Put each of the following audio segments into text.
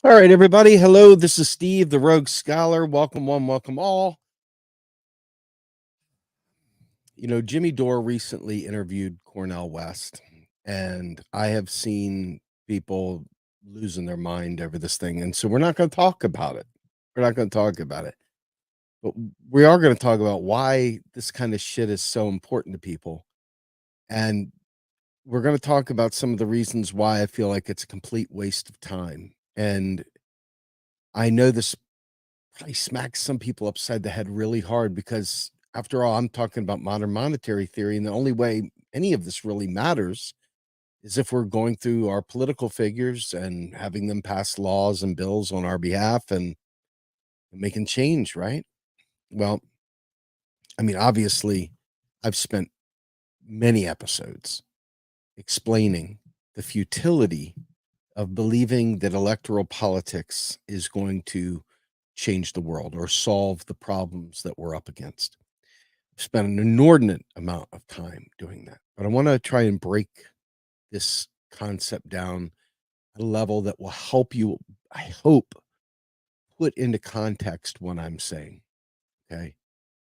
All right, everybody. Hello, this is Steve, the Rogue Scholar. Welcome one, welcome all. You know, Jimmy Dore recently interviewed Cornell West, and I have seen people losing their mind over this thing. And so we're not going to talk about it. We're not going to talk about it. But we are going to talk about why this kind of shit is so important to people. And we're going to talk about some of the reasons why I feel like it's a complete waste of time. And I know this probably smacks some people upside the head really hard because, after all, I'm talking about modern monetary theory, and the only way any of this really matters is if we're going through our political figures and having them pass laws and bills on our behalf and making change, right? Well, I mean, obviously, I've spent many episodes explaining the futility of believing that electoral politics is going to change the world or solve the problems that we're up against. I've spent an inordinate amount of time doing that, but I want to try and break this concept down at a level that will help you, I hope, put into context what I'm saying. Okay.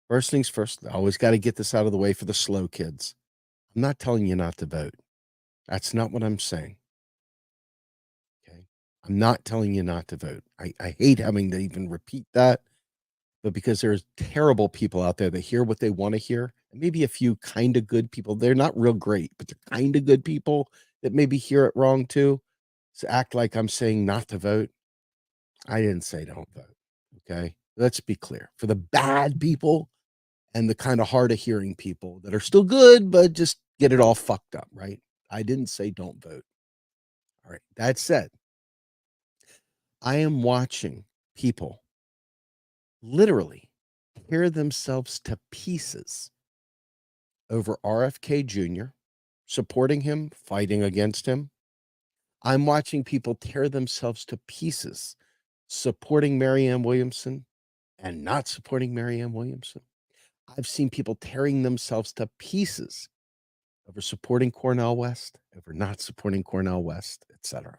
First things first, I always got to get this out of the way for the slow kids. I'm not telling you not to vote. That's not what I'm saying. Okay. I'm not telling you not to vote. I hate having to even repeat that, but because there's terrible people out there that hear what they want to hear, and maybe a few kind of good people. They're not real great, but they're kind of good people that maybe hear it wrong too. So act like I'm saying not to vote. I didn't say don't vote. Okay. Let's be clear. For the bad people and the kind of hard of hearing people that are still good, but just get it all fucked up, right? I didn't say don't vote. All right. That said, I am watching people literally tear themselves to pieces over RFK Jr., supporting him, fighting against him. I'm watching people tear themselves to pieces, supporting Marianne Williamson and not supporting Marianne Williamson. I've seen people tearing themselves to pieces over supporting Cornell West, over not supporting Cornell West, etc.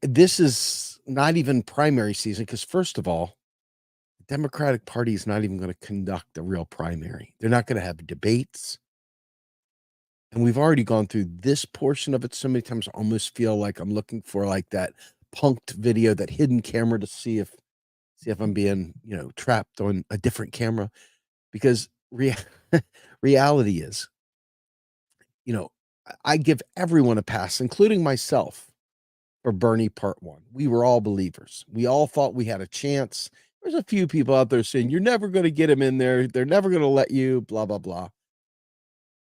This is not even primary season because, first of all, the Democratic Party is not even going to conduct a real primary. They're not going to have debates. And we've already gone through this portion of it so many times, I almost feel like I'm looking for like that punked video, that hidden camera to see if I'm being, trapped on a different camera. Because reality is, I give everyone a pass, including myself, for Bernie Part 1. We were all believers. We all thought we had a chance. There's a few people out there saying, you're never going to get him in there. They're never going to let you, blah, blah, blah.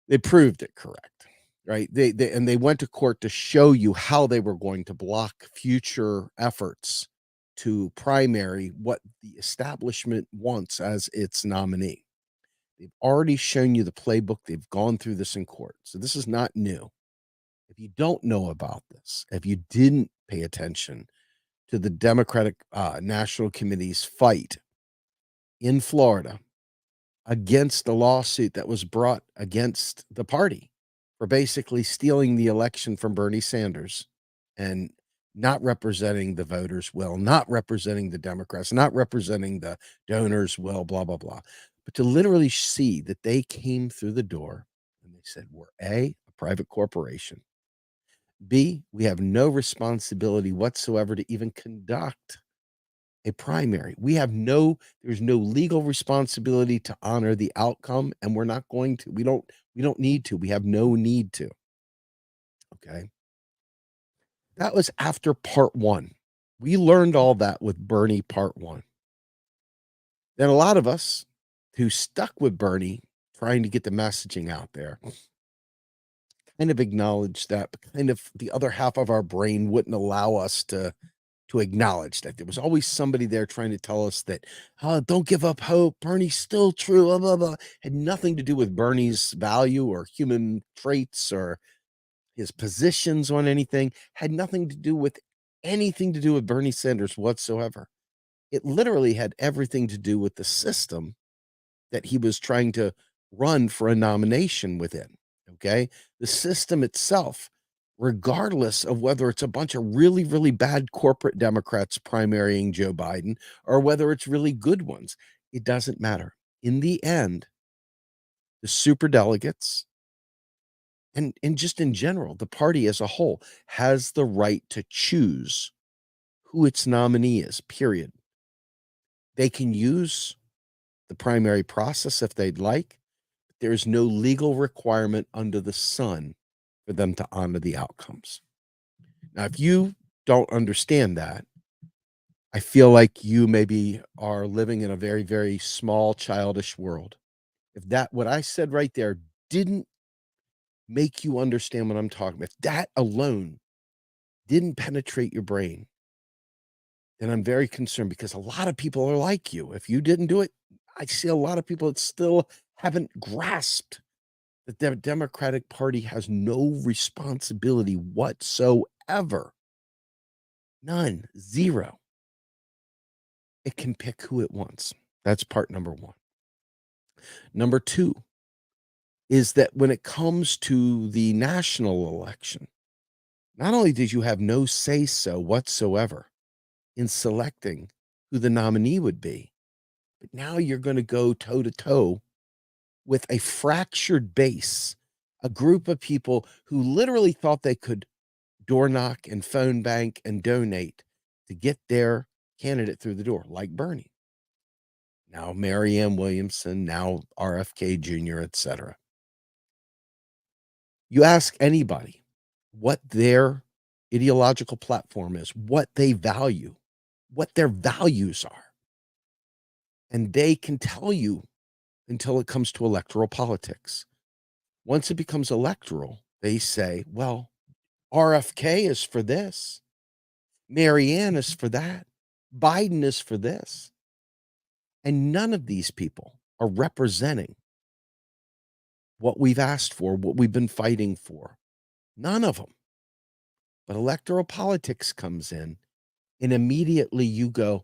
They proved it correct, right? They went to court to show you how they were going to block future efforts to primary what the establishment wants as its nominee. They've already shown you the playbook. They've gone through this in court. So this is not new. If you don't know about this, if you didn't pay attention to the Democratic National Committee's fight in Florida against the lawsuit that was brought against the party for basically stealing the election from Bernie Sanders and not representing the voters' will, not representing the Democrats, not representing the donors' will, blah, blah, blah. But to literally see that they came through the door and they said, we're a private corporation. B, we have no responsibility whatsoever to even conduct a primary. There's no legal responsibility to honor the outcome, and we're not going to. We don't need to. We have no need to. Okay. That was after Part 1. We learned all that with Bernie Part 1. Then a lot of us who stuck with Bernie trying to get the messaging out there kind of acknowledged that, but kind of the other half of our brain wouldn't allow us to acknowledge that there was always somebody there trying to tell us that, oh, don't give up hope. Bernie's still true. Blah, blah, blah. Had nothing to do with Bernie's value or human traits or his positions on anything. Had nothing to do with Bernie Sanders whatsoever. It literally had everything to do with the system that he was trying to run for a nomination within. Okay. The system itself regardless of whether it's a bunch of really, really bad corporate Democrats primarying Joe Biden or whether it's really good ones. It doesn't matter. In the end, the superdelegates and just in general, the party as a whole has the right to choose who its nominee is, period. They can use the primary process if they'd like. There is no legal requirement under the sun for them to honor the outcomes. Now, if you don't understand that, I feel like you maybe are living in a very, very small, childish world. If that, what I said right there, didn't make you understand what I'm talking about, if that alone didn't penetrate your brain, then I'm very concerned because a lot of people are like you. If you didn't do it, I see a lot of people that still haven't grasped that the Democratic Party has no responsibility whatsoever. None, zero. It can pick who it wants. That's part number one. Number two is that when it comes to the national election, not only did you have no say so whatsoever in selecting who the nominee would be, but now you're going to go toe to toe with a fractured base, a group of people who literally thought they could door knock and phone bank and donate to get their candidate through the door, like Bernie. Now Marianne Williamson, now RFK Jr., etc. You ask anybody what their ideological platform is, what they value, what their values are, and they can tell you until it comes to electoral politics. Once it becomes electoral, they say, well, RFK is for this, Marianne is for that, Biden is for this. And none of these people are representing what we've asked for, what we've been fighting for. None of them. But electoral politics comes in, and immediately you go,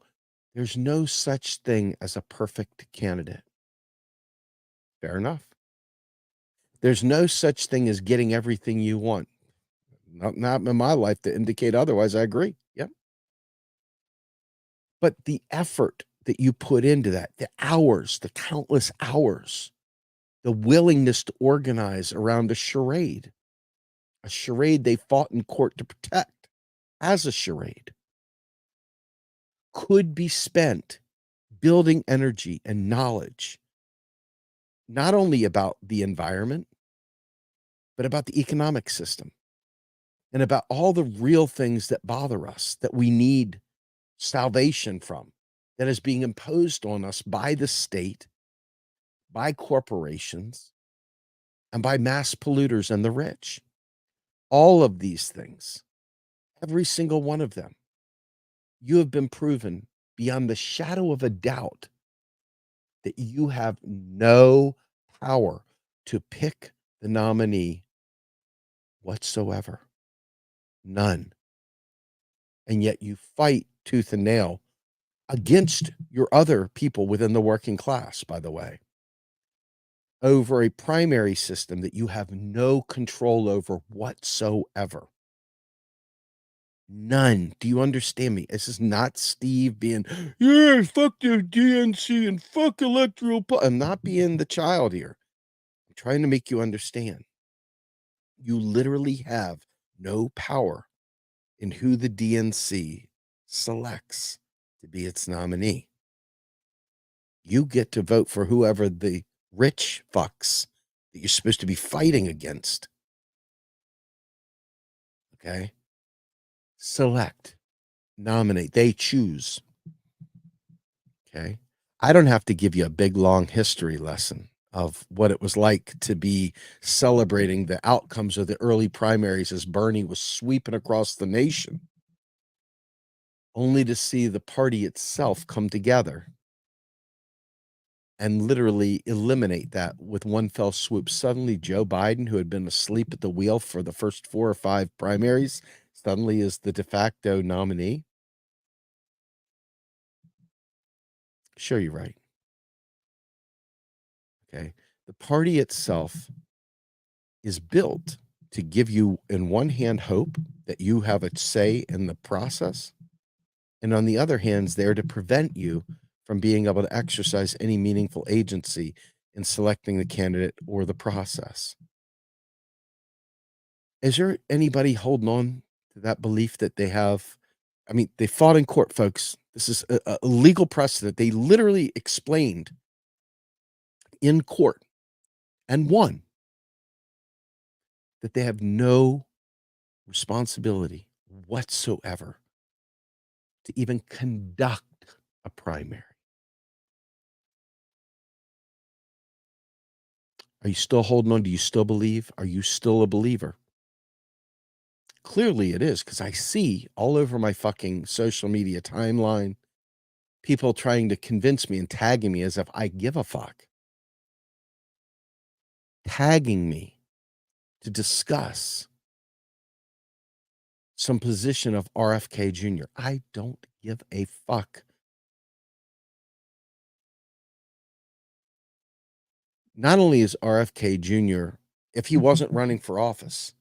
there's no such thing as a perfect candidate. Fair enough. There's no such thing as getting everything you want. Not in my life to indicate otherwise. I agree. Yep. But the effort that you put into that, the hours, the countless hours, the willingness to organize around a charade they fought in court to protect as a charade, could be spent building energy and knowledge, not only about the environment, but about the economic system and about all the real things that bother us, that we need salvation from, that is being imposed on us by the state, by corporations, and by mass polluters and the rich. All of these things, every single one of them, you have been proven beyond the shadow of a doubt that you have no power to pick the nominee whatsoever. None. And yet you fight tooth and nail against your other people within the working class, by the way, over a primary system that you have no control over whatsoever. None. Do you understand me? This is not Steve being, yeah, fuck the DNC and fuck I'm not being the child here. I'm trying to make you understand. You literally have no power in who the DNC selects to be its nominee. You get to vote for whoever the rich fucks that you're supposed to be fighting against. Okay? Select, nominate, they choose. Okay? I don't have to give you a big, long history lesson of what it was like to be celebrating the outcomes of the early primaries as Bernie was sweeping across the nation, only to see the party itself come together and literally eliminate that with one fell swoop. Suddenly, Joe Biden, who had been asleep at the wheel for the first 4 or 5 primaries, suddenly is the de facto nominee. Sure, you're right. Okay. The party itself is built to give you, in one hand, hope that you have a say in the process, and on the other hand, is there to prevent you from being able to exercise any meaningful agency in selecting the candidate or the process. Is there anybody holding on to that belief that they have? I mean, they fought in court, folks. This is a legal precedent. They literally explained in court and won that they have no responsibility whatsoever to even conduct a primary. Are you still holding on? Do you still believe? Are you still a believer? Clearly it is, because I see all over my fucking social media timeline people trying to convince me and tagging me as if I give a fuck. Tagging me to discuss some position of RFK Jr. I don't give a fuck. Not only is RFK Jr., if he wasn't running for office,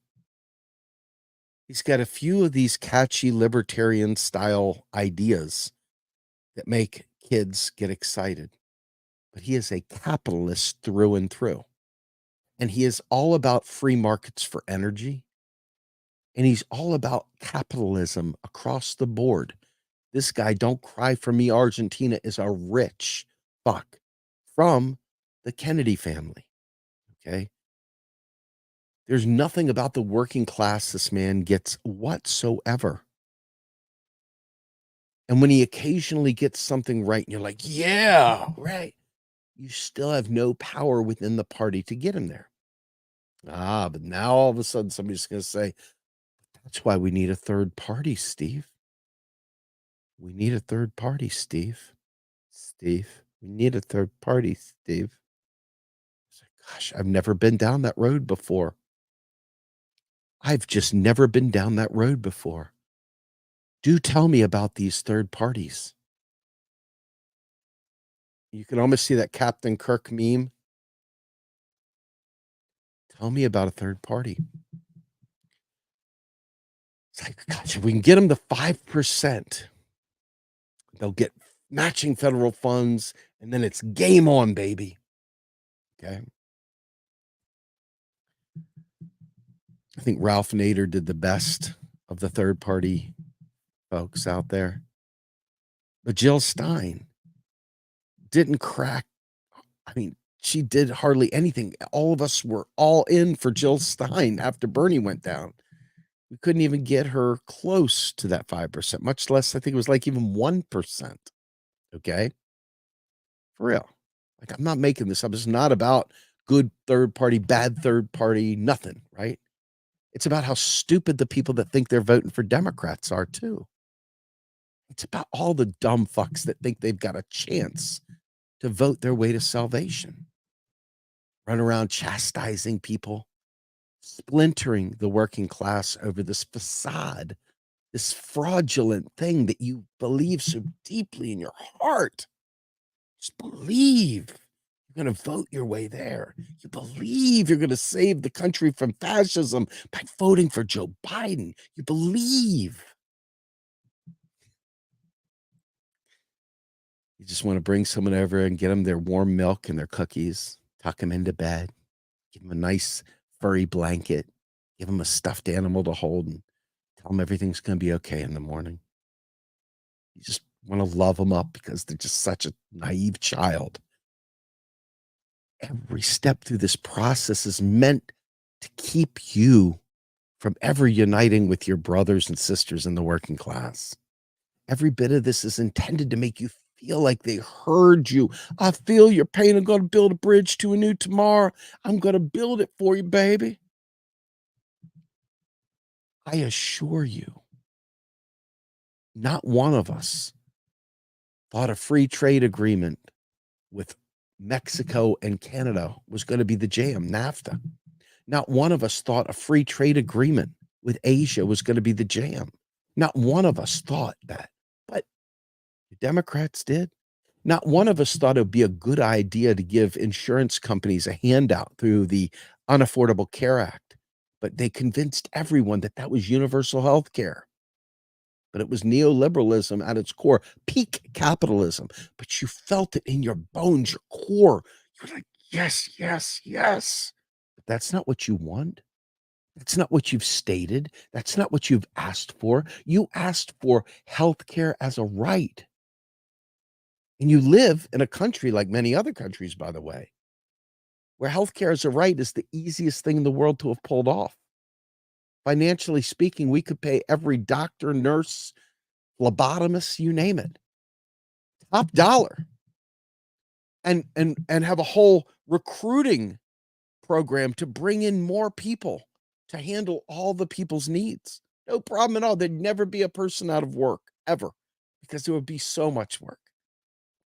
he's got a few of these catchy libertarian style ideas that make kids get excited. But he is a capitalist through and through. And he is all about free markets for energy. And he's all about capitalism across the board. This guy, Don't Cry for Me, Argentina, is a rich fuck from the Kennedy family. Okay. There's nothing about the working class this man gets whatsoever. And when he occasionally gets something right, and you're like, yeah, right, you still have no power within the party to get him there. But now all of a sudden somebody's going to say, that's why we need a third party, Steve. We need a third party, Steve. Steve, we need a third party, Steve. Gosh, I've never been down that road before. I've just never been down that road before. Do tell me about these third parties. You can almost see that Captain Kirk meme. Tell me about a third party. It's like, gosh, if we can get them to 5%, they'll get matching federal funds, and then it's game on, baby. Okay. I think Ralph Nader did the best of the third party folks out there. But Jill Stein didn't crack. I mean, she did hardly anything. All of us were all in for Jill Stein after Bernie went down. We couldn't even get her close to that 5%, much less, I think it was like even 1%. Okay. For real. Like, I'm not making this up. It's not about good third party, bad third party, nothing, right? It's about how stupid the people that think they're voting for Democrats are, too. It's about all the dumb fucks that think they've got a chance to vote their way to salvation. Run around chastising people, splintering the working class over this facade, this fraudulent thing that you believe so deeply in your heart. Just believe you're going to vote your way there. You believe you're going to save the country from fascism by voting for Joe Biden. You believe. You just want to bring someone over and get them their warm milk and their cookies, tuck them into bed, give them a nice furry blanket, give them a stuffed animal to hold, and tell them everything's going to be okay in the morning. You just want to love them up because they're just such a naive child. Every step through this process is meant to keep you from ever uniting with your brothers and sisters in the working class. Every bit of this is intended to make you feel like they heard you. I feel your pain. I'm going to build a bridge to a new tomorrow. I'm going to build it for you, baby. I assure you, not one of us thought a free trade agreement with Mexico and Canada was going to be the jam, NAFTA. Not one of us thought a free trade agreement with Asia was going to be the jam. Not one of us thought that, but the Democrats did. Not one of us thought it would be a good idea to give insurance companies a handout through the Unaffordable Care Act but they convinced everyone that that was universal health care. But it was neoliberalism at its core, peak capitalism. But you felt it in your bones, your core. You're like, yes, yes, yes. But that's not what you want. That's not what you've stated. That's not what you've asked for. You asked for healthcare as a right. And you live in a country like many other countries, by the way, where healthcare as a right is the easiest thing in the world to have pulled off. Financially speaking, we could pay every doctor, nurse, phlebotomist, you name it, top dollar, and have a whole recruiting program to bring in more people to handle all the people's needs. No problem at all. There'd never be a person out of work ever because there would be so much work.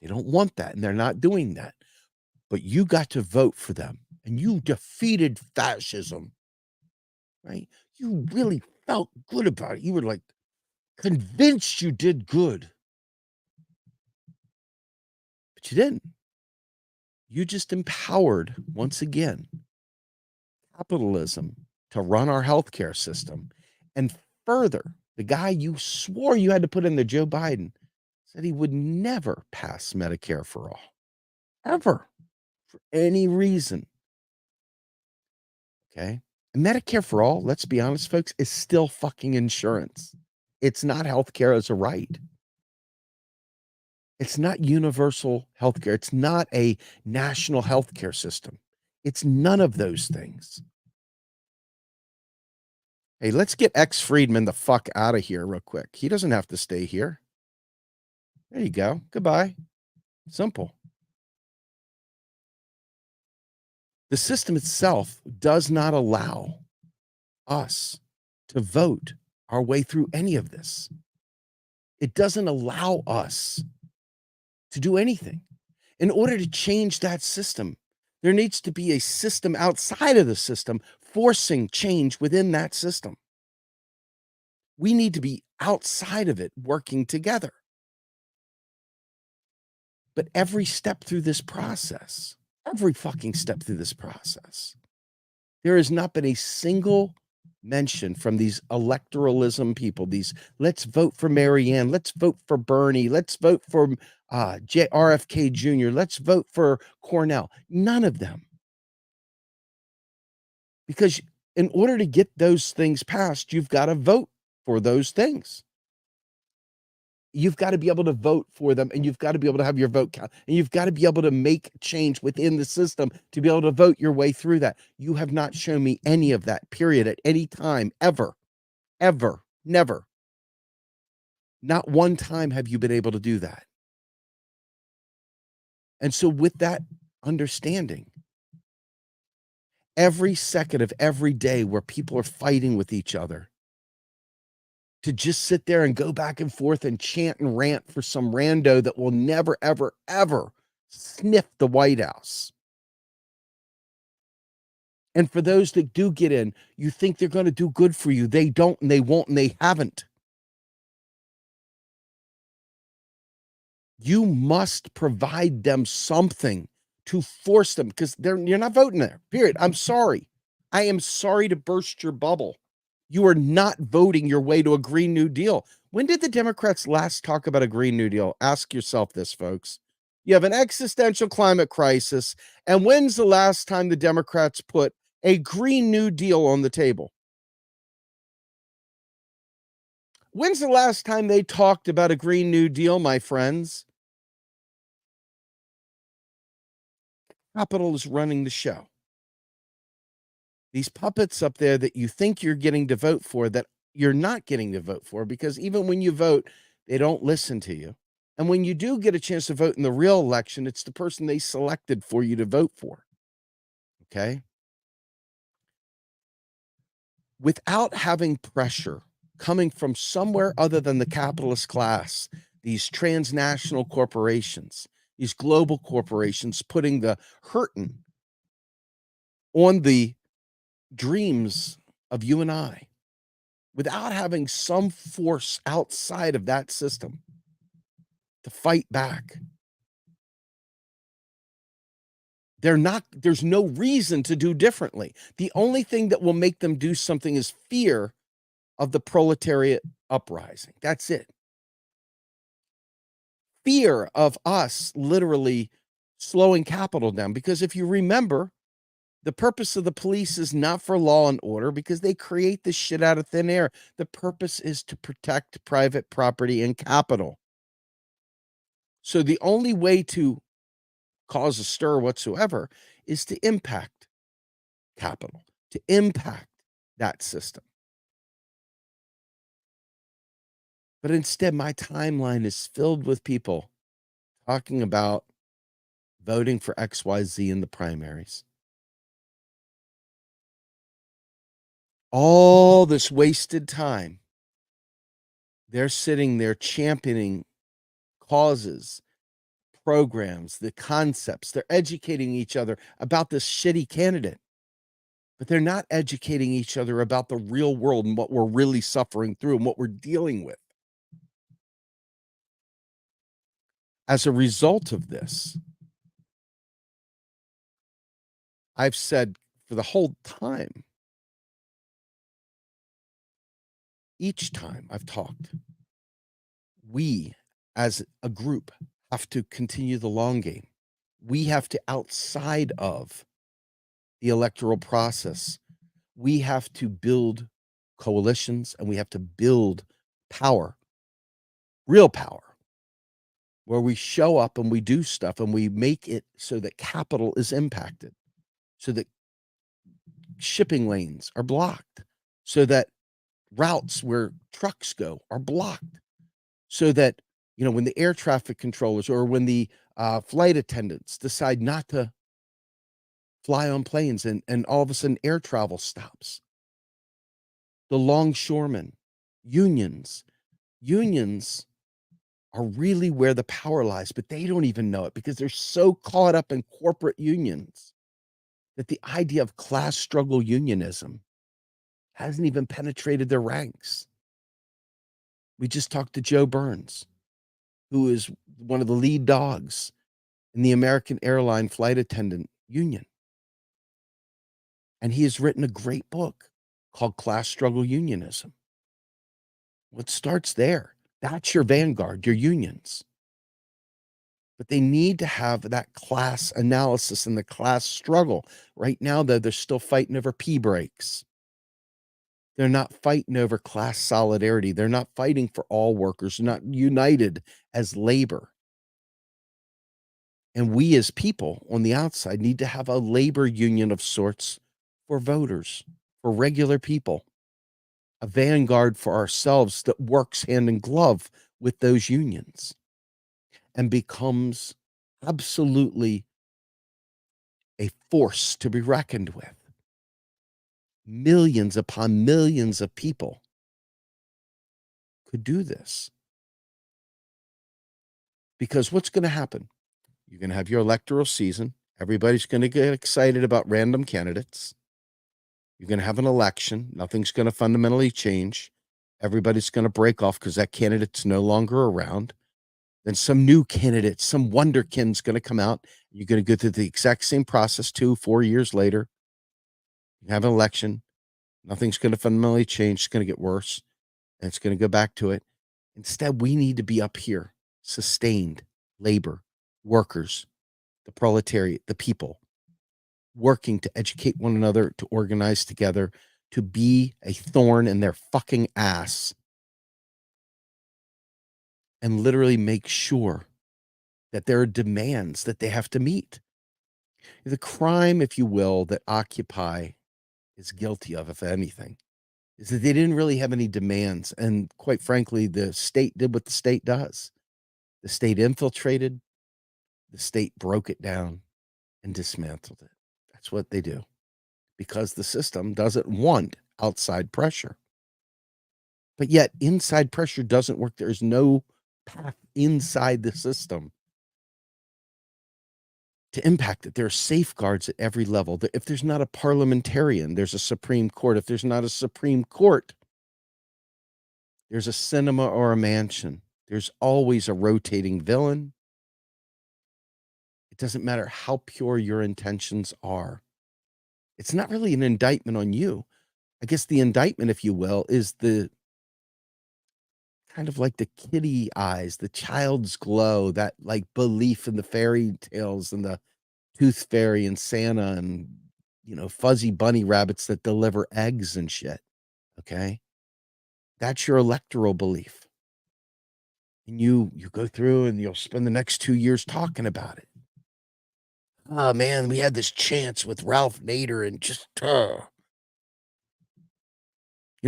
They don't want that, and they're not doing that. But you got to vote for them, and you defeated fascism, right? You really felt good about it. You were like convinced you did good, but you didn't. You just empowered, once again, capitalism to run our healthcare system. And further, the guy you swore you had to put in there, Joe Biden, said he would never pass Medicare for all, ever, for any reason. Okay. And Medicare for all, let's be honest, folks, is still fucking insurance. It's not healthcare as a right. It's not universal healthcare. It's not a national healthcare system. It's none of those things. Hey, let's get X Friedman the fuck out of here real quick. He doesn't have to stay here. There you go. Goodbye. Simple. The system itself does not allow us to vote our way through any of this. It doesn't allow us to do anything. In order to change that system, there needs to be a system outside of the system forcing change within that system. We need to be outside of it working together. But every step through this process, every fucking step through this process, there has not been a single mention from these electoralism people, these let's vote for Marianne, let's vote for Bernie, let's vote for RFK Jr., let's vote for Cornell. None of them. Because in order to get those things passed, you've got to vote for those things. You've got to be able to vote for them, and you've got to be able to have your vote count, and you've got to be able to make change within the system to be able to vote your way through that. You have not shown me any of that, period, at any time, ever, never. Not one time have you been able to do that. And so with that understanding, every second of every day where people are fighting with each other, to just sit there and go back and forth and chant and rant for some rando that will never, ever, ever sniff the White House. And for those that do get in, you think they're going to do good for you. They don't, and they won't, and they haven't. You must provide them something to force them, because you're not voting there, period. I'm sorry. I am sorry to burst your bubble. You are not voting your way to a Green New Deal. When did the Democrats last talk about a Green New Deal? Ask yourself this, folks. You have an existential climate crisis. And when's the last time the Democrats put a Green New Deal on the table? When's the last time they talked about a Green New Deal, my friends? Capital is running the show. These puppets up there that you think you're getting to vote for, that you're not getting to vote for, because even when you vote, they don't listen to you. And when you do get a chance to vote in the real election, it's the person they selected for you to vote for. Okay? Without having pressure coming from somewhere other than the capitalist class, these transnational corporations, these global corporations putting the hurting on the dreams of you and I, without having some force outside of that system to fight back, There's no reason to do differently. The only thing that will make them do something is fear of the proletariat uprising. That's it. Fear of us literally slowing capital down. Because if you remember, the purpose of the police is not for law and order because they create this shit out of thin air. The purpose is to protect private property and capital. So the only way to cause a stir whatsoever is to impact capital, to impact that system. But instead, my timeline is filled with people talking about voting for XYZ in the primaries. All this wasted time. They're sitting there championing causes, programs, the concepts. They're educating each other about this shitty candidate. But they're not educating each other about the real world and what we're really suffering through and what we're dealing with. As a result of this, I've said for the whole time, each time I've talked, we as a group have to continue the long game. We have to, outside of the electoral process, we have to build coalitions and we have to build power, real power, where we show up and we do stuff and we make it so that capital is impacted, so that shipping lanes are blocked, so that routes where trucks go are blocked, so that, when the air traffic controllers or when the flight attendants decide not to fly on planes and all of a sudden air travel stops. The longshoremen, unions are really where the power lies, but they don't even know it because they're so caught up in corporate unions that the idea of class struggle unionism hasn't even penetrated their ranks. We just talked to Joe Burns, who is one of the lead dogs in the American airline flight attendant union. And he has written a great book called Class Struggle Unionism. Well, it starts there. That's your vanguard, your unions. But they need to have that class analysis and the class struggle. Right now, though, they're still fighting over pee breaks. They're not fighting over class solidarity. They're not fighting for all workers. They're not united as labor. And we as people on the outside need to have a labor union of sorts for voters, for regular people, a vanguard for ourselves that works hand in glove with those unions and becomes absolutely a force to be reckoned with. Millions upon millions of people could do this. Because what's going to happen? You're going to have your electoral season. Everybody's going to get excited about random candidates. You're going to have an election. Nothing's going to fundamentally change. Everybody's going to break off because that candidate's no longer around. Then some new candidate, some wonderkin's going to come out. You're going to go through the exact same process 2-4 years later. You have an election. Nothing's going to fundamentally change. It's going to get worse. And it's going to go back to it. Instead, we need to be up here, sustained labor, workers, the proletariat, the people, working to educate one another, to organize together, to be a thorn in their fucking ass, and literally make sure that there are demands that they have to meet. The crime, if you will, that Occupy is guilty of, if anything, is that they didn't really have any demands. And quite frankly, the state did what the state does. The state infiltrated, the state broke it down and dismantled it. That's what they do because the system doesn't want outside pressure. But yet inside pressure doesn't work. There's no path inside the system to impact it. There are safeguards at every level. If there's not a parliamentarian, there's a Supreme Court. If there's not a Supreme Court, there's a cinema or a mansion. There's always a rotating villain. doesn't matter how pure your intentions are. It's not really an indictment on you. I guess the indictment, if you will, is the kind of like the kitty eyes, the child's glow, that like belief in the fairy tales and the tooth fairy and Santa and, fuzzy bunny rabbits that deliver eggs and shit. Okay. That's your electoral belief. And you go through and you'll spend the next 2 years talking about it. Oh man, we had this chance with Ralph Nader and just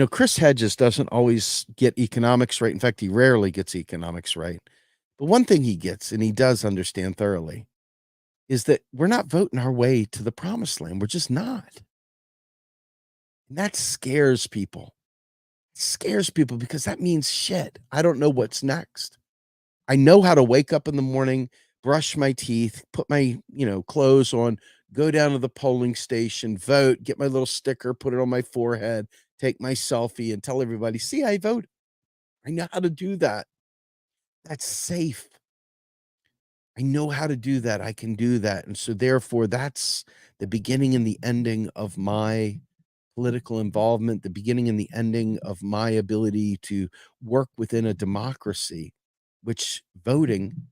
Chris Hedges doesn't always get economics right. In fact, he rarely gets economics right. But one thing he gets, and he does understand thoroughly, is that we're not voting our way to the promised land. We're just not. And that scares people. It scares people because that means shit. I don't know what's next. I know how to wake up in the morning, brush my teeth, put my, clothes on, go down to the polling station, vote, get my little sticker, put it on my forehead, take my selfie and tell everybody, "See, I vote." I know how to do that. That's safe. I know how to do that. I can do that. And so therefore that's the beginning and the ending of my political involvement, the beginning and the ending of my ability to work within a democracy, which voting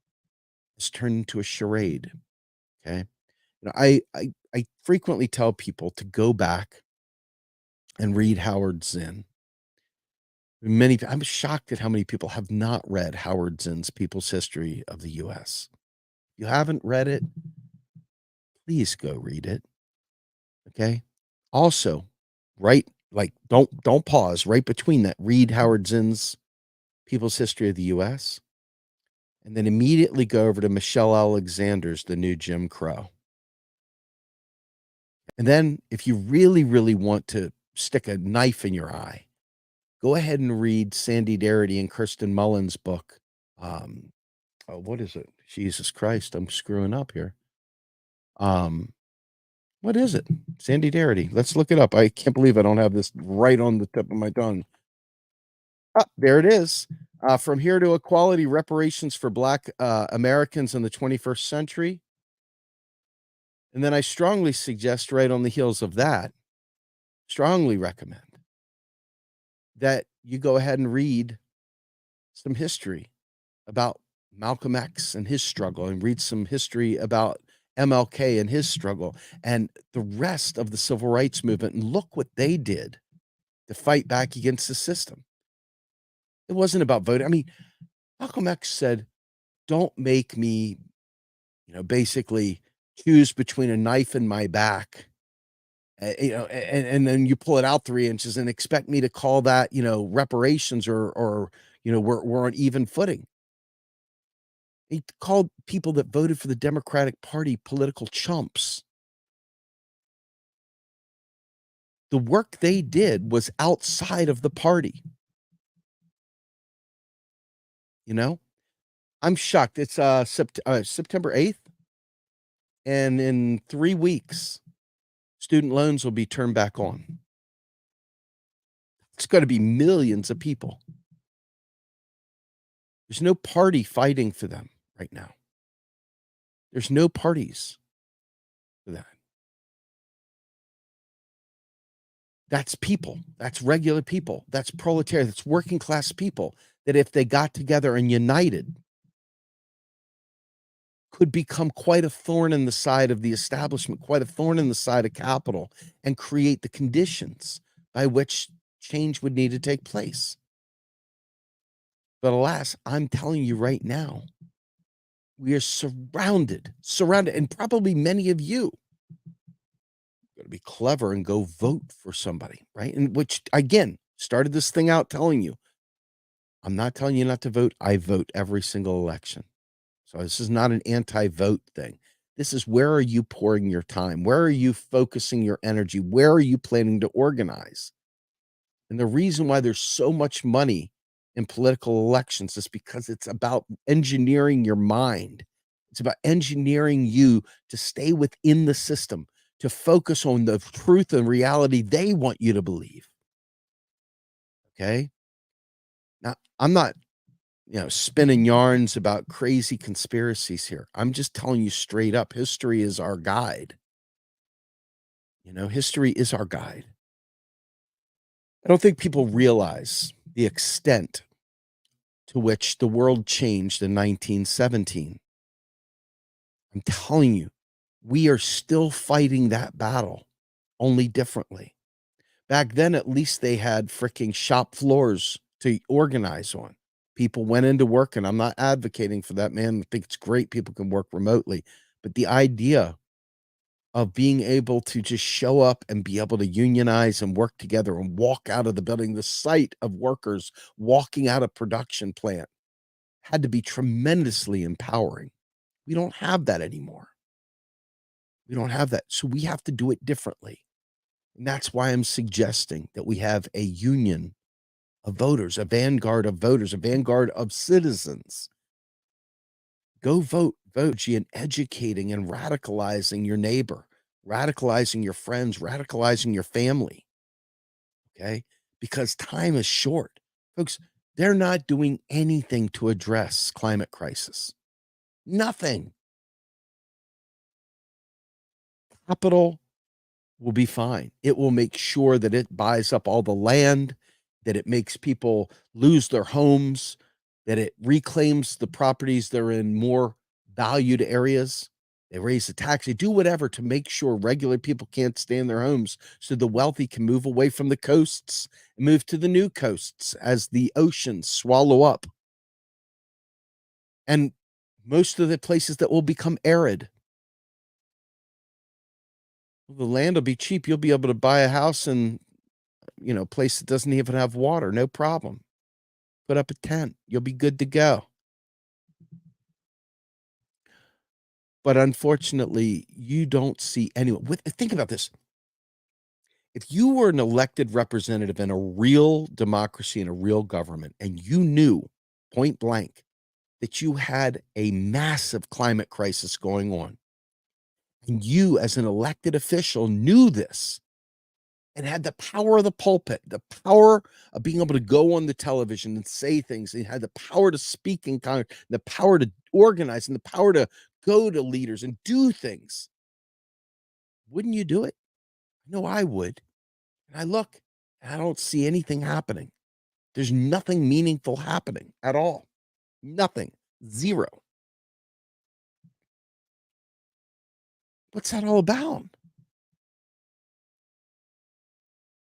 has turned into a charade. Okay. I frequently tell people to go back and read Howard Zinn. I'm shocked at how many people have not read Howard Zinn's People's History of the US. If you haven't read it, please go read it. Okay. Also, right, like don't pause right between that. Read Howard Zinn's People's History of the US, and then immediately go over to Michelle Alexander's The New Jim Crow. And then if you really, really want to stick a knife in your eye, go ahead and read Sandy Darity and Kirsten Mullen's book. What is it? Jesus Christ, I'm screwing up here. What is it? Sandy Darity. Let's look it up. I can't believe I don't have this right on the tip of my tongue. Ah, there it is. From Here to Equality, Reparations for Black Americans in the 21st Century. And then I strongly suggest, right on the heels of that, strongly recommend that you go ahead and read some history about Malcolm X and his struggle, and read some history about MLK and his struggle, and the rest of the civil rights movement, and look what they did to fight back against the system. It wasn't about voting. I mean, Malcolm X said, "Don't make me, basically choose between a knife and my back, and then you pull it out 3 inches and expect me to call that, reparations or we're on even footing." He called people that voted for the Democratic Party political chumps. The work they did was outside of the party. You know, I'm shocked. It's September 8th, and in 3 weeks, student loans will be turned back on. It's going to be millions of people. There's no party fighting for them right now. There's no parties for that. That's people. That's regular people. That's proletariat. That's working class people that if they got together and united could become quite a thorn in the side of the establishment, quite a thorn in the side of capital, and create the conditions by which change would need to take place. But alas, I'm telling you right now, we are surrounded, and probably many of you got to be clever and go vote for somebody, right? And which, again, started this thing out telling you, I'm not telling you not to vote. I vote every single election. So this is not an anti-vote thing. This is, where are you pouring your time? Where are you focusing your energy? Where are you planning to organize? And the reason why there's so much money in political elections is because it's about engineering your mind. It's about engineering you to stay within the system, to focus on the truth and reality they want you to believe. Okay. Now, I'm not, spinning yarns about crazy conspiracies here. I'm just telling you straight up, history is our guide. History is our guide. I don't think people realize the extent to which the world changed in 1917. I'm telling you, we are still fighting that battle, only differently. Back then, at least they had freaking shop floors to organize on. People went into work, and I'm not advocating for that, man. I think it's great people can work remotely. But the idea of being able to just show up and be able to unionize and work together and walk out of the building, the sight of workers walking out of production plant had to be tremendously empowering. We don't have that anymore. We don't have that. So we have to do it differently. And that's why I'm suggesting that we have a union of voters, a vanguard of voters, a vanguard of citizens. Go vote, vote, and educating and radicalizing your neighbor, radicalizing your friends, radicalizing your family. Okay. Because time is short. Folks, they're not doing anything to address climate crisis. Nothing. Capital will be fine. It will make sure that it buys up all the land, that it makes people lose their homes, that it reclaims the properties that are in more valued areas. They raise the tax, they do whatever to make sure regular people can't stay in their homes so the wealthy can move away from the coasts and move to the new coasts as the oceans swallow up. And most of the places that will become arid, the land will be cheap. You'll be able to buy a house in, a place that doesn't even have water, no problem. Put up a tent. You'll be good to go. But unfortunately, you don't see anyone. Think about this. If you were an elected representative in a real democracy and a real government, and you knew point blank that you had a massive climate crisis going on, and you as an elected official knew this, and had the power of the pulpit, the power of being able to go on the television and say things, and had the power to speak in Congress, the power to organize, and the power to go to leaders and do things. Wouldn't you do it? No, I would. And I look, and I don't see anything happening. There's nothing meaningful happening at all. Nothing. Zero. What's that all about?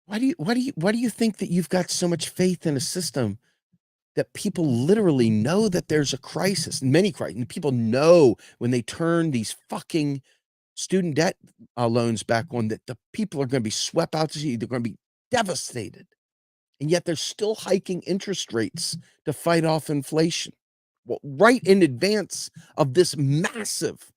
Why do you think that you've got so much faith in a system that people literally know that there's a crisis, many crises, and people know when they turn these fucking student debt loans back on that the people are going to be swept out to sea. They're going to be devastated. And yet they're still hiking interest rates to fight off inflation. Well, right in advance of this massive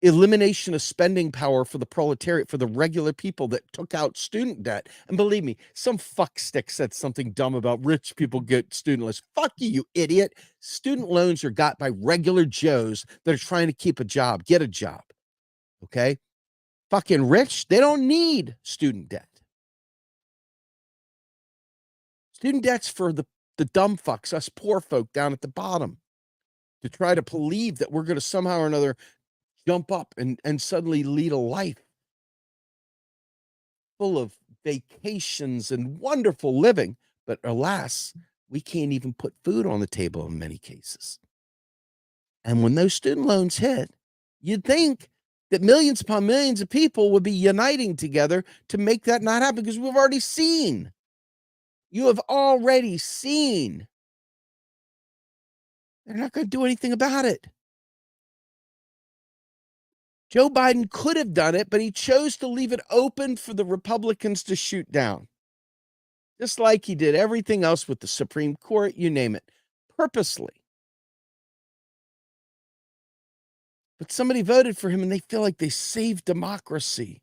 elimination of spending power for the proletariat, for the regular people that took out student debt. And believe me, some fuckstick said something dumb about rich people get student loans. Fuck you, you idiot. Student loans are got by regular Joes that are trying to keep a job, get a job. Okay? Fucking rich, they don't need student debt. Student debt's for the dumb fucks, us poor folk down at the bottom, to try to believe that we're going to somehow or another jump up and suddenly lead a life full of vacations and wonderful living. But alas, we can't even put food on the table in many cases. And when those student loans hit, you'd think that millions upon millions of people would be uniting together to make that not happen, because we've already seen. You have already seen. They're not going to do anything about it. Joe Biden could have done it, but he chose to leave it open for the Republicans to shoot down. Just like he did everything else with the Supreme Court, you name it, purposely. But somebody voted for him and they feel like they saved democracy.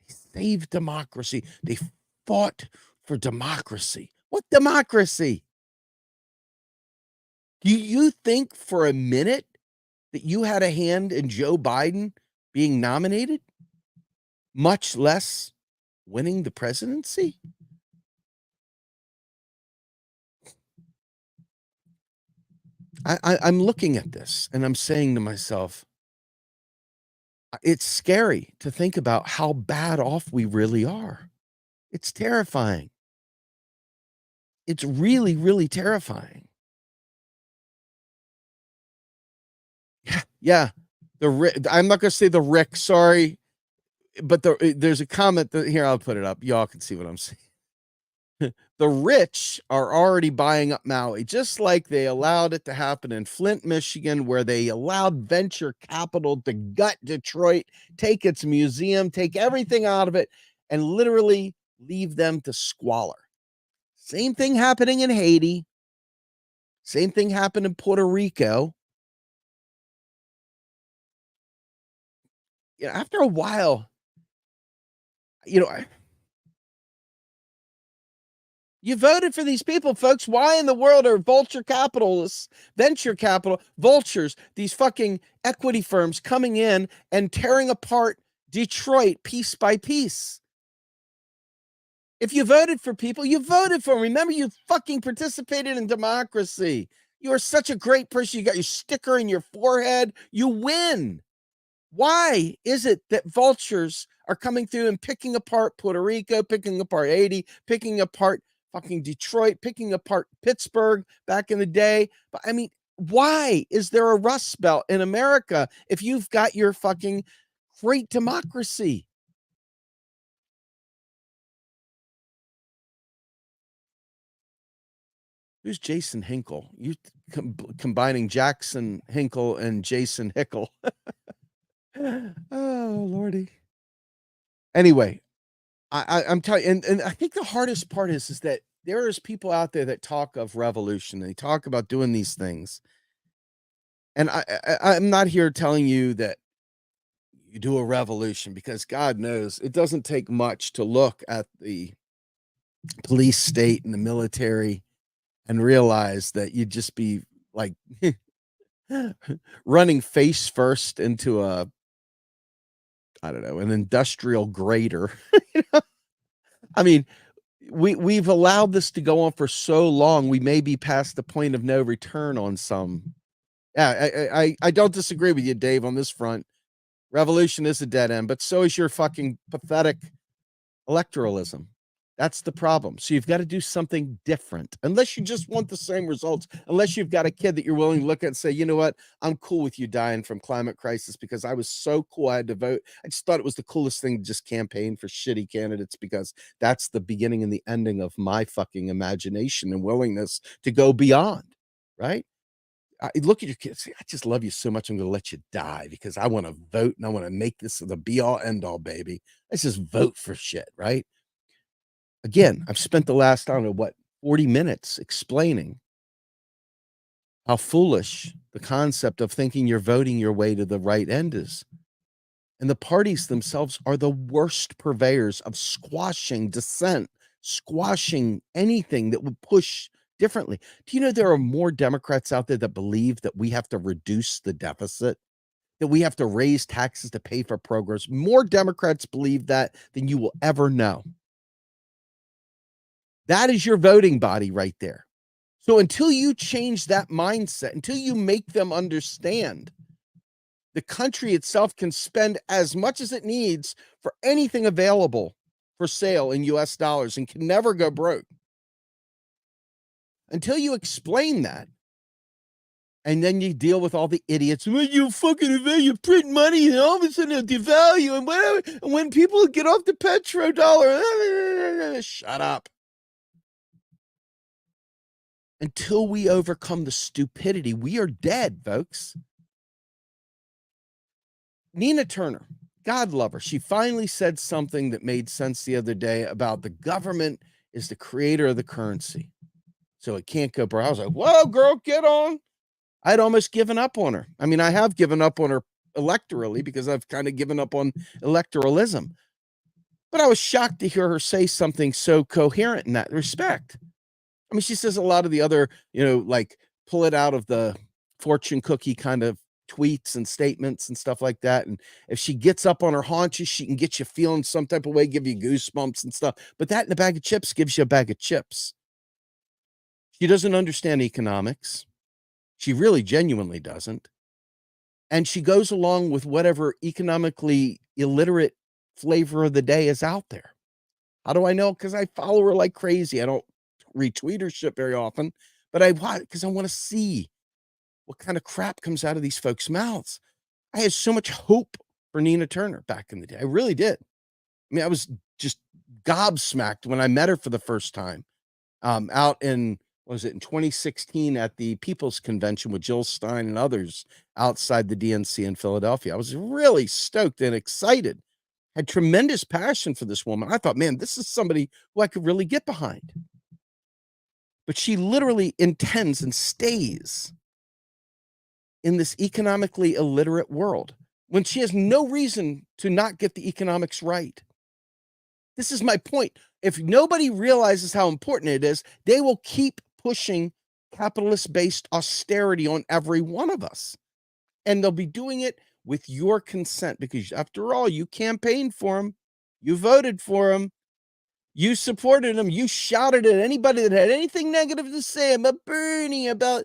They saved democracy. They fought for democracy. What democracy? Do you think for a minute that you had a hand in Joe Biden being nominated, much less winning the presidency? I'm looking at this and I'm saying to myself, it's scary to think about how bad off we really are. It's terrifying. It's really, really terrifying. Yeah, yeah. I'm not gonna say the Rick, sorry, but there's a comment that here, I'll put it up. Y'all can see what I'm saying. The rich are already buying up Maui, just like they allowed it to happen in Flint, Michigan, where they allowed venture capital to gut Detroit, take its museum, take everything out of it, and literally leave them to squalor. Same thing happening in Haiti. Same thing happened in Puerto Rico. After a while, you know, you voted for these people, folks. Why in the world are vulture capitalists, venture capital, vultures, these fucking equity firms coming in and tearing apart Detroit piece by piece? If you voted for people, you voted for them. Remember, you fucking participated in democracy. You are such a great person. You got your sticker in your forehead. You win. Why is it that vultures are coming through and picking apart Puerto Rico, picking apart Haiti, picking apart fucking Detroit, picking apart Pittsburgh back in the day? But I mean, why is there a rust belt in America if you've got your fucking great democracy? Who's Jason Hinkle? You combining Jackson Hinkle and Jason Hickle. Oh, Lordy. Anyway, I'm telling you, and I think the hardest part is that there is people out there that talk of revolution. They talk about doing these things. And I'm not here telling you that you do a revolution, because God knows it doesn't take much to look at the police state and the military and realize that you'd just be like running face first into I don't know, an industrial grader. I mean, we've allowed this to go on for so long, we may be past the point of no return on some. Yeah, I don't disagree with you, Dave, on this front. Revolution is a dead end, but so is your fucking pathetic electoralism. That's the problem. So you've got to do something different, unless you just want the same results, unless you've got a kid that you're willing to look at and say, you know what, I'm cool with you dying from climate crisis because I was so cool I had to vote. I just thought it was the coolest thing to just campaign for shitty candidates because that's the beginning and the ending of my fucking imagination and willingness to go beyond, right? Look at your kids. Say, I just love you so much. I'm going to let you die because I want to vote and I want to make this the be all end all, baby. Let's just vote for shit, right? Again, I've spent the last, I don't know what, 40 minutes explaining how foolish the concept of thinking you're voting your way to the right end is. And the parties themselves are the worst purveyors of squashing dissent, squashing anything that would push differently. Do you know there are more Democrats out there that believe that we have to reduce the deficit, that we have to raise taxes to pay for programs? More Democrats believe that than you will ever know. That is your voting body right there. So until you change that mindset, until you make them understand the country itself can spend as much as it needs for anything available for sale in US dollars and can never go broke. Until you explain that, and then you deal with all the idiots. When you fucking you print money and all of a sudden it'll devalue and whatever. And when people get off the petrodollar, shut up. Until we overcome the stupidity, we are dead, folks. Nina Turner, God love her. She finally said something that made sense the other day about the government is the creator of the currency. So it can't go broke. I was like, whoa, girl, get on. I'd almost given up on her. I mean, I have given up on her electorally because I've kind of given up on electoralism. But I was shocked to hear her say something so coherent in that respect. I mean, she says a lot of the other, like pull it out of the fortune cookie kind of tweets and statements and stuff like that. And if she gets up on her haunches, she can get you feeling some type of way, give you goosebumps and stuff. But that in a bag of chips gives you a bag of chips. She doesn't understand economics. She really genuinely doesn't. And she goes along with whatever economically illiterate flavor of the day is out there. How do I know? Because I follow her like crazy. I don't retweet her shit very often, but I watch because I want to see what kind of crap comes out of these folks' mouths. I had so much hope for Nina Turner back in the day. I really did. I mean, I was just gobsmacked when I met her for the first time, out in, what was it, in 2016 at the People's Convention with Jill Stein and others outside the DNC in Philadelphia. I was really stoked and excited, had tremendous passion for this woman. I thought, man, this is somebody who I could really get behind. But she literally intends and stays in this economically illiterate world when she has no reason to not get the economics right. This is my point. If nobody realizes how important it is, they will keep pushing capitalist-based austerity on every one of us. And they'll be doing it with your consent because, after all, you campaigned for them, you voted for them, you supported them, you shouted at anybody that had anything negative to say about Bernie, about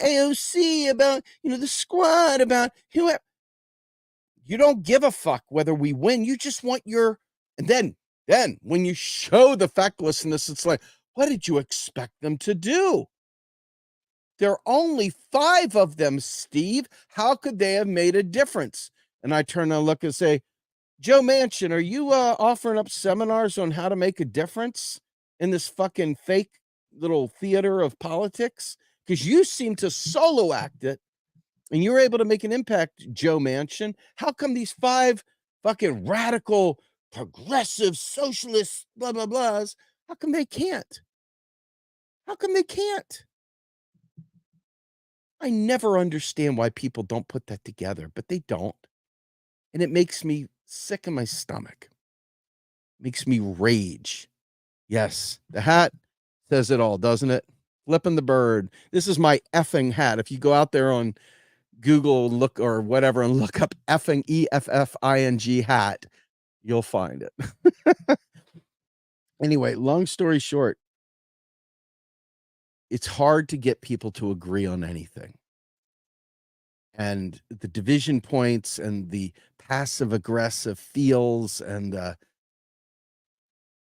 AOC, about, the squad, about whoever. You don't give a fuck whether we win. You just want your, and then when you show the fecklessness, it's like, what did you expect them to do? There are only 5 of them, Steve. How could they have made a difference? And I turn and look and say, Joe Manchin, are you offering up seminars on how to make a difference in this fucking fake little theater of politics? Because you seem to solo act it and you're able to make an impact, Joe Manchin. How come these 5 fucking radical, progressive, socialist, blah, blah, blahs, how come they can't? How come they can't? I never understand why people don't put that together, but they don't. And it makes me sick in my stomach. Makes me rage. Yes, the hat says it all, doesn't it? Flipping the bird. This is my effing hat. If you go out there on Google, look or whatever, and look up effing EFFING hat, you'll find it. Anyway, long story short, it's hard to get people to agree on anything. And the division points and the passive aggressive feels and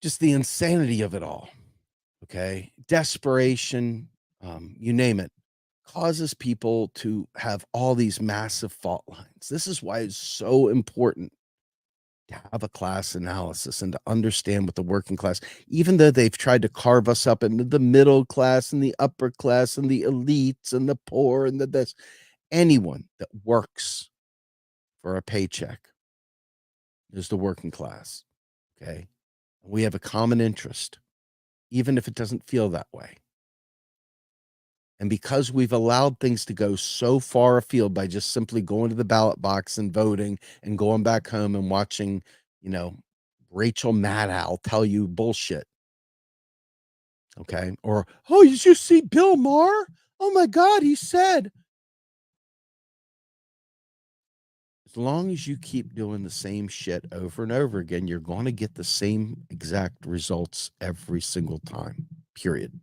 just the insanity of it all. Okay. Desperation, you name it, causes people to have all these massive fault lines. This is why it's so important to have a class analysis and to understand what the working class, even though they've tried to carve us up into the middle class and the upper class and the elites and the poor and the this, anyone that works for a paycheck is the working class. Okay. We have a common interest, even if it doesn't feel that way. And because we've allowed things to go so far afield by just simply going to the ballot box and voting and going back home and watching, Rachel Maddow tell you bullshit. Okay. Or, oh, did you see Bill Maher? Oh my God, he said. As long as you keep doing the same shit over and over again, you're going to get the same exact results every single time, period.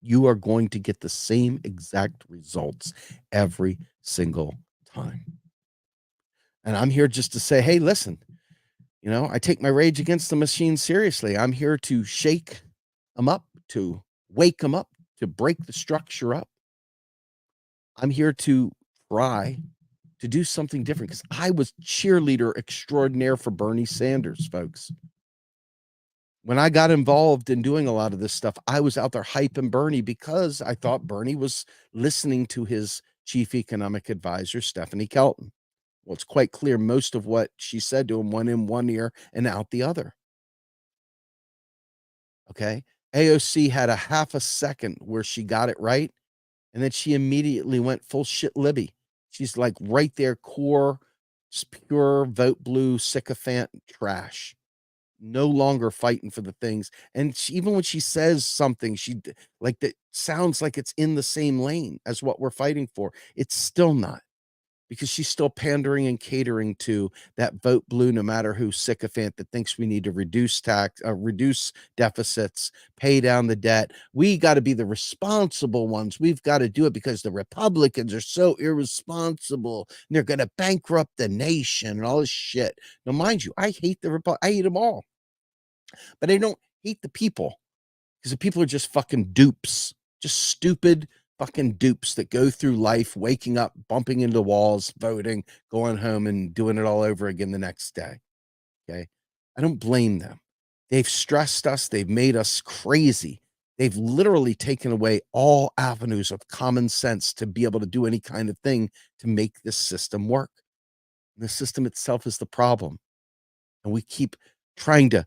You are going to get the same exact results every single time. And I'm here just to say, hey, listen, I take my rage against the machine seriously. I'm here to shake them up, to wake them up, to break the structure up. I'm here to try to do something different because I was cheerleader extraordinaire for Bernie Sanders, folks. When I got involved in doing a lot of this stuff, I was out there hyping Bernie because I thought Bernie was listening to his chief economic advisor, Stephanie Kelton. Well, it's quite clear most of what she said to him went in one ear and out the other. Okay. AOC had a half a second where she got it right, and then she immediately went full shit Libby. She's like right there, core, pure vote blue sycophant trash. No longer fighting for the things. And even when she says something, she like that sounds like it's in the same lane as what we're fighting for. It's still not, because she's still pandering and catering to that vote blue, no matter who sycophant that thinks we need to reduce deficits, pay down the debt. We got to be the responsible ones. We've got to do it because the Republicans are so irresponsible and they're going to bankrupt the nation and all this shit. Now, mind you, I hate I hate them all, but I don't hate the people, because the people are just fucking dupes, just stupid fucking dupes that go through life waking up, bumping into walls, voting, going home, and doing it all over again the next day. Okay. I don't blame them. They've stressed us, they've made us crazy. They've literally taken away all avenues of common sense to be able to do any kind of thing to make this system work. And the system itself is the problem. And we keep trying to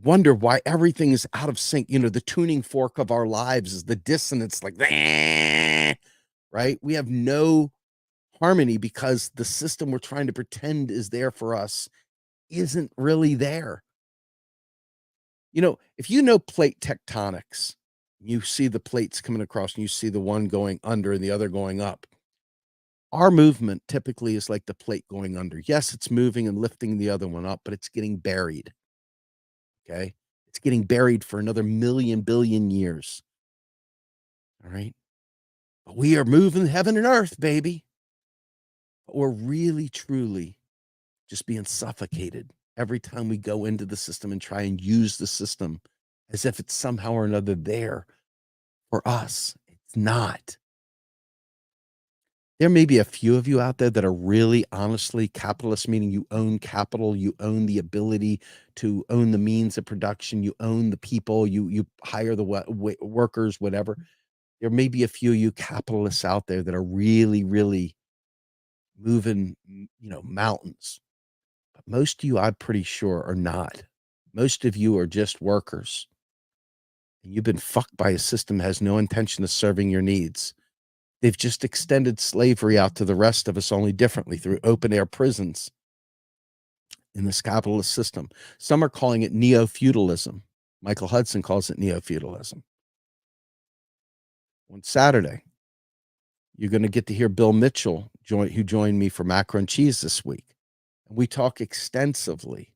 wonder why everything is out of sync. You know, the tuning fork of our lives is the dissonance, like, right? We have no harmony because the system we're trying to pretend is there for us isn't really there. You know, if you know plate tectonics, you see the plates coming across and you see the one going under and the other going up. Our movement typically is like the plate going under. Yes, it's moving and lifting the other one up, but it's getting buried. Okay. It's getting buried for another million billion years. All right. But we are moving heaven and earth, baby. But we're really, truly just being suffocated every time we go into the system and try and use the system as if it's somehow or another there for us. It's not. There may be a few of you out there that are really honestly capitalist, meaning you own capital, you own the ability to own the means of production, you own the people, you hire the workers, whatever. There may be a few of you capitalists out there that are really, really moving, mountains. But most of you, I'm pretty sure, are not. Most of you are just workers. And you've been fucked by a system that has no intention of serving your needs. They've just extended slavery out to the rest of us, only differently, through open air prisons in this capitalist system. Some are calling it neo-feudalism. Michael Hudson calls it neo-feudalism. On Saturday, you're going to get to hear Bill Mitchell, who joined me for Macro and Cheese this week. And we talk extensively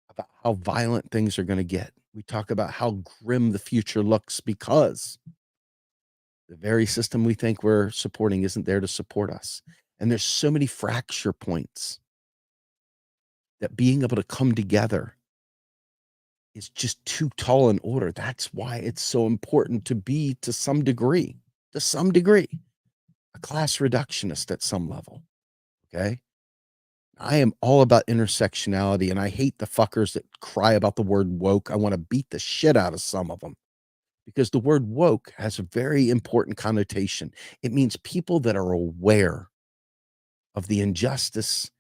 about how violent things are going to get. We talk about how grim the future looks because the very system we think we're supporting isn't there to support us. And there's so many fracture points that being able to come together is just too tall an order. That's why it's so important to be, to some degree, a class reductionist at some level. Okay. I am all about intersectionality, and I hate the fuckers that cry about the word woke. I want to beat the shit out of some of them, because the word woke has a very important connotation. It means people that are aware of the injustice,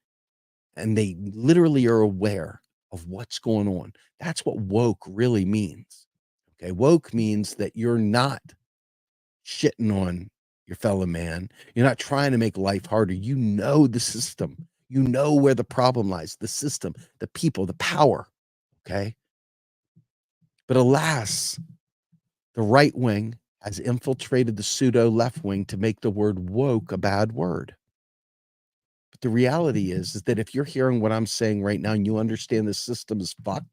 and they literally are aware of what's going on. That's what woke really means. Okay. Woke means that you're not shitting on your fellow man. You're not trying to make life harder. You know the system. You know where the problem lies, the system, the people, the power. Okay. But alas, the right wing has infiltrated the pseudo left wing to make the word woke a bad word. But the reality is that if you're hearing what I'm saying right now and you understand the system is fucked,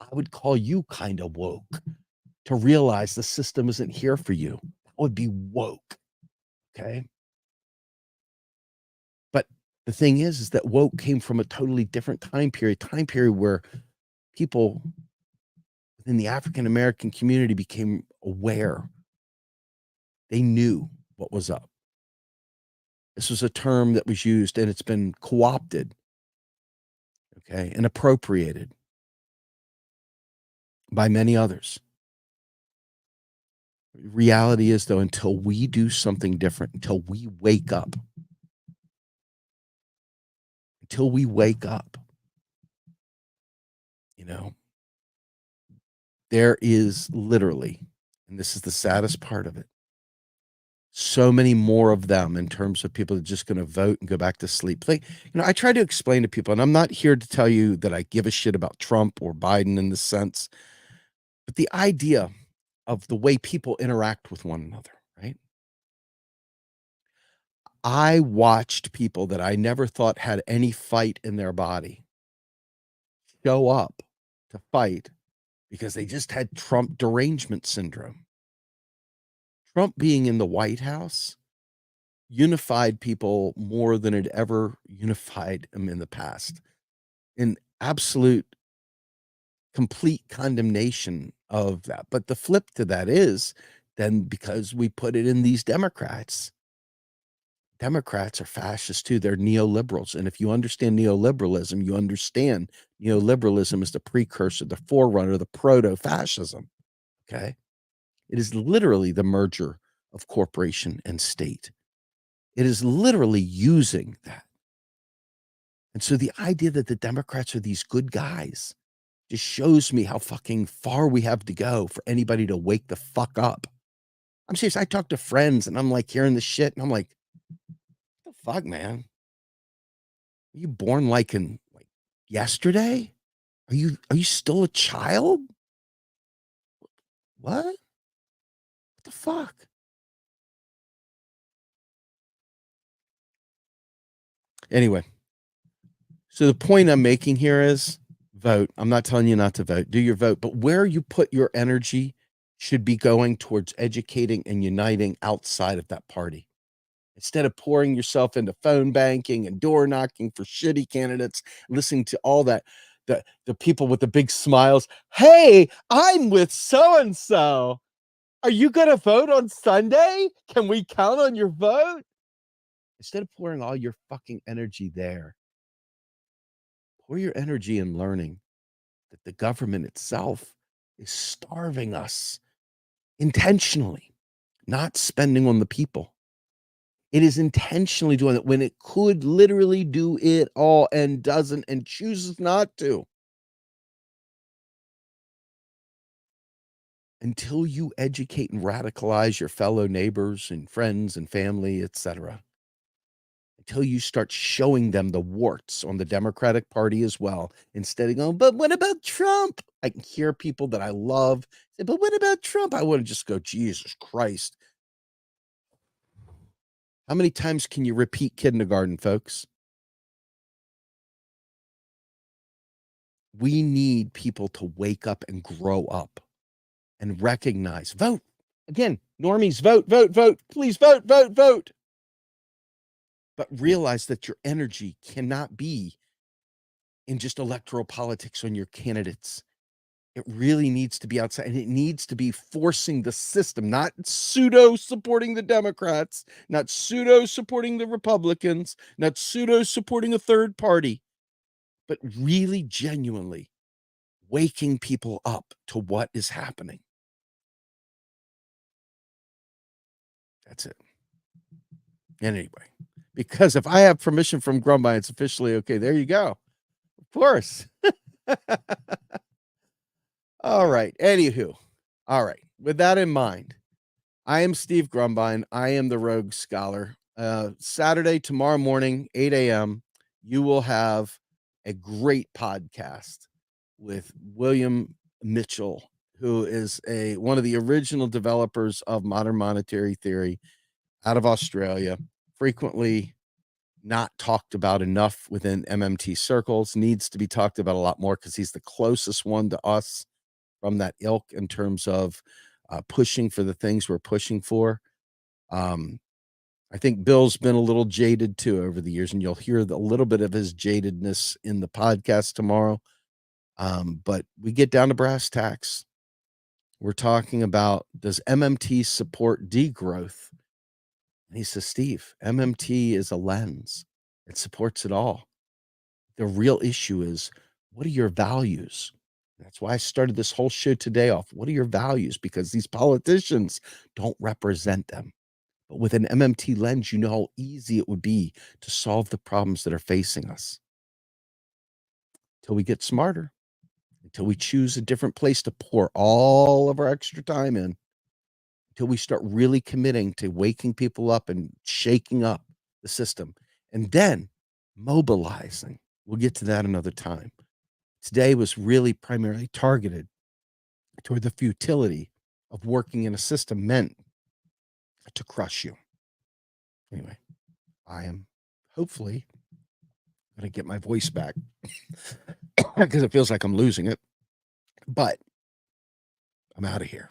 I would call you kind of woke to realize the system isn't here for you. That would be woke. Okay. But the thing is that woke came from a totally different time period where people within the African American community became aware. They knew what was up. This was a term that was used, and it's been co-opted, okay, and appropriated by many others. Reality is, though, until we do something different, until we wake up, there is literally, and this is the saddest part of it, so many more of them in terms of people that are just going to vote and go back to sleep. I try to explain to people, and I'm not here to tell you that I give a shit about Trump or Biden in this sense, but the idea of the way people interact with one another, right? I watched people that I never thought had any fight in their body show up to fight because they just had Trump derangement syndrome. Trump being in the White House unified people more than it ever unified them in the past. In absolute, complete condemnation of that. But the flip to that is then because we put it in these Democrats are fascists too. They're neoliberals. And if you understand neoliberalism, you understand neoliberalism is the precursor, the forerunner, the proto fascism. Okay. It is literally the merger of corporation and state. It is literally using that. And so the idea that the Democrats are these good guys just shows me how fucking far we have to go for anybody to wake the fuck up. I'm serious. I talk to friends and I'm like hearing the shit and I'm like, what the fuck, man? Were you born like in like yesterday? Are you still a child? What? What the fuck? Anyway, so the point I'm making here is vote. I'm not telling you not to vote. Do your vote, but where you put your energy should be going towards educating and uniting outside of that party. Instead of pouring yourself into phone banking and door knocking for shitty candidates, listening to all that, the people with the big smiles. Hey, I'm with so and so. Are you going to vote on Sunday? Can we count on your vote? Instead of pouring all your fucking energy there, pour your energy in learning that the government itself is starving us intentionally, not spending on the people. It is intentionally doing it when it could literally do it all and doesn't and chooses not to. Until you educate and radicalize your fellow neighbors and friends and family, etc. Until you start showing them the warts on the Democratic Party as well, instead of going, but what about Trump? I can hear people that I love say, but what about Trump? I want to just go, Jesus Christ. How many times can you repeat kindergarten, folks? We need people to wake up and grow up and recognize, vote. Again, normies, vote, vote, vote. Please vote, vote, vote. But realize that your energy cannot be in just electoral politics on your candidates. It really needs to be outside, and it needs to be forcing the system, not pseudo supporting the Democrats, not pseudo supporting the Republicans, not pseudo supporting a third party, but really genuinely waking people up to what is happening. That's it. And anyway, because if I have permission from Grumbine, it's officially okay. There you go. Of course. All right. Anywho. All right. With that in mind, I am Steve Grumbine. I am the Rogue Scholar. Saturday, tomorrow morning, 8 a.m., you will have a great podcast with William Mitchell, who is one of the original developers of modern monetary theory out of Australia, frequently not talked about enough within MMT circles, needs to be talked about a lot more because he's the closest one to us from that ilk in terms of pushing for the things we're pushing for. Um, I think Bill's been a little jaded too over the years, and you'll hear a little bit of his jadedness in the podcast tomorrow. But we get down to brass tacks. We're talking about, does MMT support degrowth? And he says, Steve, MMT is a lens. It supports it all. The real issue is, what are your values? That's why I started this whole show today off. What are your values? Because these politicians don't represent them. But with an MMT lens, you know how easy it would be to solve the problems that are facing us. Until we get smarter, until we choose a different place to pour all of our extra time in, until we start really committing to waking people up and shaking up the system, and then mobilizing. We'll get to that another time. Today was really primarily targeted toward the futility of working in a system meant to crush you. Anyway, I am hopefully going to get my voice back because it feels like I'm losing it, but I'm out of here.